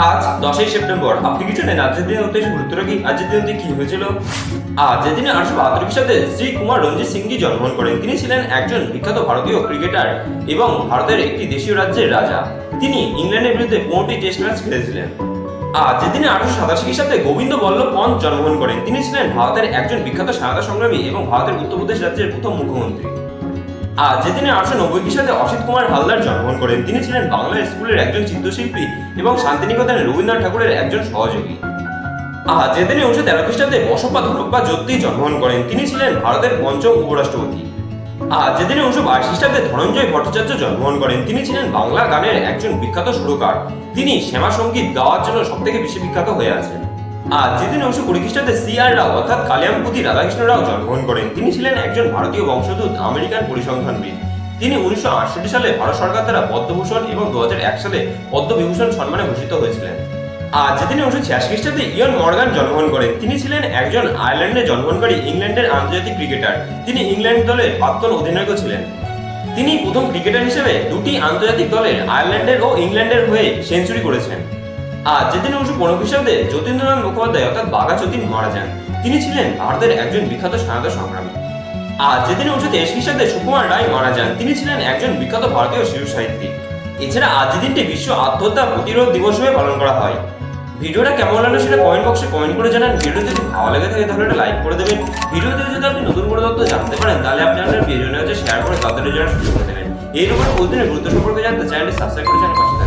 আজ 10ই সেপ্টেম্বর। আপনি কি জানেন আজকের দিনের উদ্দেশ্যে গুরুত্বটা কি? আজকের দিনে কি হয়েছিল? আজকের দিনে 1872 খ্রিস্টাব্দে শ্রী কুমার রঞ্জিত সিংজি জন্মগ্রহণ করেন। তিনি ছিলেন একজন বিখ্যাত ভারতীয় ক্রিকেটার এবং ভারতের একটি দেশীয় রাজ্যের রাজা। তিনি ইংল্যান্ডের বিরুদ্ধে 15টি টেস্ট ম্যাচ খেলেছিলেন। আজকের দিনে 1887 খ্রিস্টাব্দে গোবিন্দ বল্লভ পন্ত জন্মগ্রহণ করেন। তিনি ছিলেন ভারতের একজন বিখ্যাত স্বাধীনতা সংগ্রামী এবং ভারতের উত্তরপ্রদেশ রাজ্যের প্রথম মুখ্যমন্ত্রী। যে দিনে 1890 খ্রিস্টাব্দে অসিত কুমার হালদার জন্মগ্রহণ করেন। তিনি ছিলেন বাংলা স্কুলের একজন চিত্রশিল্পী এবং শান্তিনিকেতনে রবীন্দ্রনাথ ঠাকুরের একজন সহযোগী। যে দিনে 1913 খ্রিস্টাব্দে বসপ্পা ধনপ্পা জ্যোতি জন্মগ্রহণ করেন। তিনি ছিলেন ভারতের পঞ্চম উপরাষ্ট্রপতি। যে দিনে 1922 খ্রিস্টাব্দে ধনঞ্জয় ভট্টাচার্য জন্মগ্রহণ করেন। তিনি ছিলেন বাংলা গানের একজন বিখ্যাত সুরকার। তিনি শ্যামা সঙ্গীত গাওয়ার জন্য সবথেকে বেশি বিখ্যাত হয়ে আছেন। যেদিন 1920 খ্রিস্টাব্দে সি.আর. রাও অর্থাৎ কালিয়াম্পুতি রাধাকৃষ্ণ রাও জন্মগ্রহণ করেন। তিনি ছিলেন একজন ভারতীয় বংশোদ্ভূত আমেরিকান পরিসংখ্যানবিদ। তিনি 1968 সালে ভারত সরকার দ্বারা পদ্মভূষণ এবং 2001 সালে পদ্মবিভূষণ সম্মানে ভূষিত হয়েছিলেন। যেদিন 1986 খ্রিস্টাব্দে ইয়ন মর্গান জন্মগ্রহণ করেন। তিনি ছিলেন একজন আয়ারল্যান্ডে জন্মগ্রহণকারী ইংল্যান্ডের আন্তর্জাতিক ক্রিকেটার। তিনি ইংল্যান্ড দলের প্রাক্তন অধিনায়কও ছিলেন। তিনি প্রথম ক্রিকেটার হিসেবে দুটি আন্তর্জাতিক দলের আয়ারল্যান্ডের ও ইংল্যান্ডের হয়ে সেঞ্চুরি করেছেন। যেদিন 1915 খ্রিস্টাব্দে যতীন্দ্রনাথ মুখোপাধ্যায় অর্থাৎ বাঘা যতীন মারা যান। তিনি ছিলেন ভারতের একজন বিখ্যাত স্বাধীনতা সংগ্রামী। যেদিন 1923 খ্রিস্টাব্দে সুকুমার রায় মারা যান। তিনি ছিলেন একজন বিখ্যাত ভারতীয় শিশু সাহিত্যিক। এছাড়া আজকের দিনটি বিশ্ব আত্মহত্যা প্রতিরোধ দিবস হিসেবে পালন করা হয়। ভিডিওটা কেমন লাগলো সেটা কমেন্ট বক্সে কমেন্ট করে জানান। ভিডিও যদি ভালো লেগে থাকে তাহলে একটা লাইক করে দেবেন। ভিডিওতে যদি আপনি নতুন কোনো তথ্য জানতে পারেন তাহলে আপনি আপনার প্রিয়জনের কাছে শেয়ার করে তাদের জানার সুযোগ করে দেবেন। এইরকম প্রতিদিনের গুরুত্ব সম্পর্কে জানতে চ্যানেলটি সাবস্ক্রাইব করে জানান পাশে